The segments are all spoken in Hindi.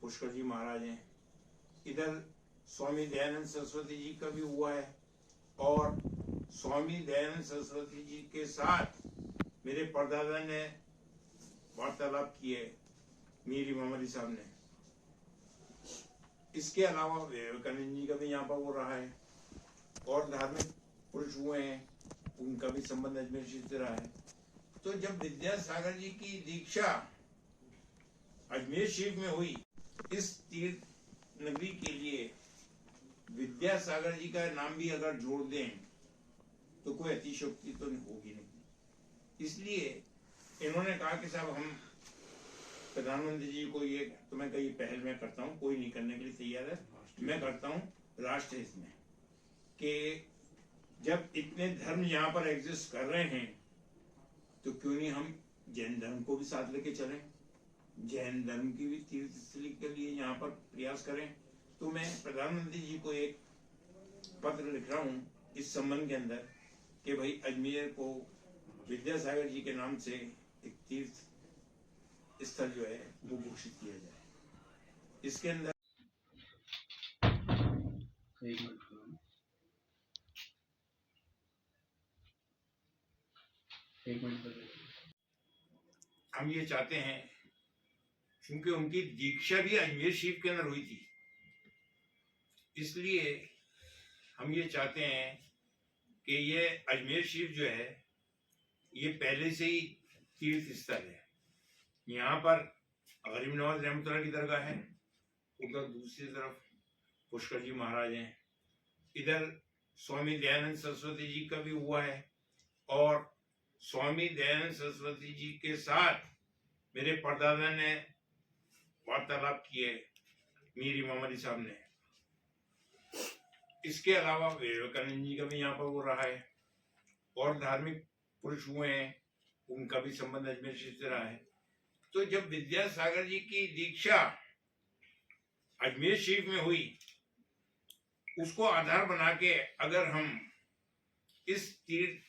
पुष्कर जी महाराज हैं, इधर स्वामी दयानंद सरस्वती जी का भी हुआ है और स्वामी दयानंद सरस्वती जी के साथ मेरे परदादा ने वार्तालाप की है, मीर इमाम अली साहब ने। इसके अलावा विवेकानंद जी का भी यहाँ पर हो रहा है और धार्मिक पुरुष हुए हैं, उनका भी संबंध अजमेर शरीफ से रहा है। तो जब विद्यासागर जी की दीक्षा अजमेर शरीफ में हुई, इस तीर्थ नगरी के लिए विद्यासागर जी का नाम भी अगर जोड़ दें तो कोई अतिशयोक्ति तो होगी नहीं। इसलिए इन्होंने कहा कि साहब हम प्रधानमंत्री जी को ये तो मैं कहीं पहल में करता हूँ, कोई नहीं करने के लिए तैयार है, मैं करता हूँ राष्ट्र हित में, कि जब इतने धर्म यहाँ पर एग्जिस्ट कर रहे हैं तो क्यों नहीं हम जैन धर्म को भी साथ लेके चलें, जैन धर्म की भी तीर्थस्थली के लिए यहाँ पर प्रयास करें। तो मैं प्रधानमंत्री जी को एक पत्र लिख रहा हूँ इस संबंध के अंदर कि भाई अजमेर को विद्यासागर जी के नाम से एक तीर्थ स्थल जो है वो घोषित किया जाए। इसके अंदर हम ये चाहते हैं, क्योंकि उनकी दीक्षा भी अजमेर शरीफ के अंदर हुई थी, इसलिए हम ये चाहते हैं कि ये अजमेर शरीफ जो है ये पहले से ही तीर्थ स्थल है। यहाँ पर गरीब नवाज रहमतुल्लाह की दरगाह है, उधर दूसरी तरफ पुष्कर जी महाराज हैं, इधर स्वामी दयानंद सरस्वती जी का भी हुआ है और स्वामी दयानंद सरस्वती जी के साथ मेरे परदादा ने वार्तालाप की है, मीर इमाम अली साहब ने। इसके अलावा विवेकानंद जी का भी यहाँ पर हो रहा है और धार्मिक पुरुष हुए हैं, उनका भी संबंध अजमेर शरीफ से रहा है। तो जब विद्यासागर जी की दीक्षा अजमेर शरीफ में हुई, उसको आधार बना के अगर हम इस तीर्थ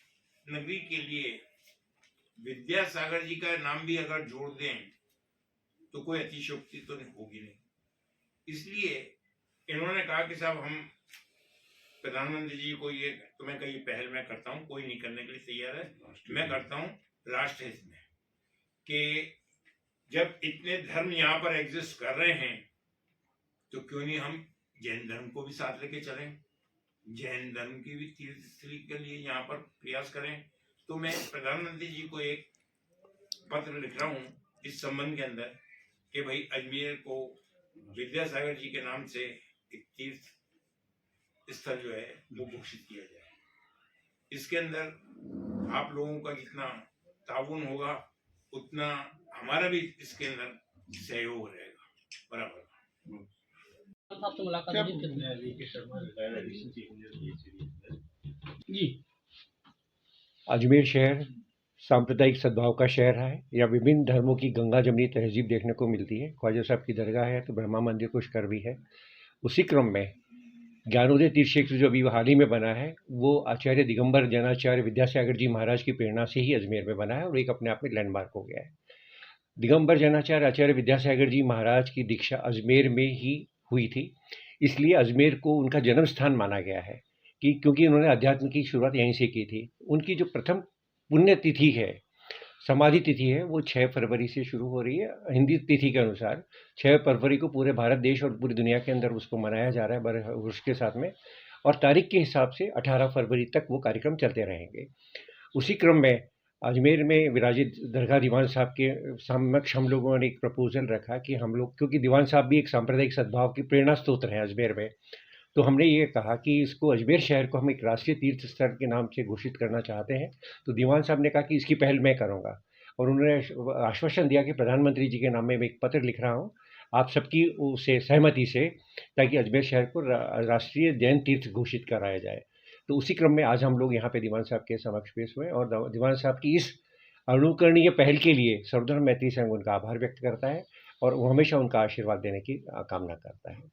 नगरी के लिए विद्यासागर जी का नाम भी अगर जोड़ दें तो कोई अतिशयोक्ति तो होगी नहीं। इसलिए इन्होंने कहा कि साहब हम प्रधानमंत्री जी को ये तो मैं कहीं पहल में करता हूँ, कोई नहीं करने के लिए तैयार है, मैं करता हूँ राष्ट्र हित में, कि जब इतने धर्म यहाँ पर एग्जिस्ट कर रहे हैं तो क्यों नहीं हम जैन धर्म को भी साथ लेके चलें, जैन धर्म की भी तीर्थस्थली के लिए यहाँ पर प्रयास करें। तो मैं प्रधानमंत्री जी को एक पत्र लिख रहा हूँ इस संबंध के अंदर कि भाई अजमेर को विद्यासागर जी के नाम से एक तीर्थ स्थल जो है वो घोषित किया जाए। इसके अंदर आप लोगों का जितना ताउन होगा उतना हमारा भी इसके अंदर सहयोग रहेगा बराबर। जी, अजमेर शहर सांप्रदायिक सद्भाव का शहर है। यहाँ विभिन्न धर्मों की गंगा जमनी तहजीब देखने को मिलती है। ख्वाजा साहब की दरगाह है तो ब्रह्मा मंदिर पुष्कर भी है। उसी क्रम में ज्ञानोदय तीर्थ क्षेत्र जो अभी हाल ही में बना है वो आचार्य दिगंबर जैनाचार्य विद्यासागर जी महाराज की प्रेरणा से ही अजमेर में बना है और एक अपने आप में लैंडमार्क हो गया है। दिगंबर जैनाचार्य आचार्य विद्यासागर जी महाराज की दीक्षा अजमेर में ही हुई थी, इसलिए अजमेर को उनका जन्म स्थान माना गया है कि क्योंकि उन्होंने अध्यात्म की शुरुआत यहीं से की थी। उनकी जो प्रथम पुण्य तिथि है, समाधि तिथि है, वो 6 फरवरी से शुरू हो रही है। हिंदी तिथि के अनुसार 6 फरवरी को पूरे भारत देश और पूरी दुनिया के अंदर उसको मनाया जा रहा है बड़े हर्ष के साथ में, और तारीख के हिसाब से 18 फरवरी तक वो कार्यक्रम चलते रहेंगे। उसी क्रम में अजमेर में विराजित दरगाह दीवान साहब के समक्ष हम लोगों ने एक प्रपोजल रखा कि हम लोग, क्योंकि दीवान साहब भी एक सांप्रदायिक सद्भाव की प्रेरणा स्रोत हैं अजमेर में, तो हमने ये कहा कि इसको अजमेर शहर को हम एक राष्ट्रीय तीर्थ स्थल के नाम से घोषित करना चाहते हैं। तो दीवान साहब ने कहा कि इसकी पहल मैं करूँगा और उन्होंने आश्वासन दिया कि प्रधानमंत्री जी के नाम में मैं एक पत्र लिख रहा हूँ आप सबकी उसे सहमति से, ताकि अजमेर शहर को राष्ट्रीय जैन तीर्थ घोषित कराया जाए। तो उसी क्रम में आज हम लोग यहाँ पे दीवान साहब के समक्ष पेश हुए और दीवान साहब की इस अनुकरणीय पहल के लिए सर्वधर्म मैत्री संघ उनका आभार व्यक्त करता है और वो हमेशा उनका आशीर्वाद देने की कामना करता है।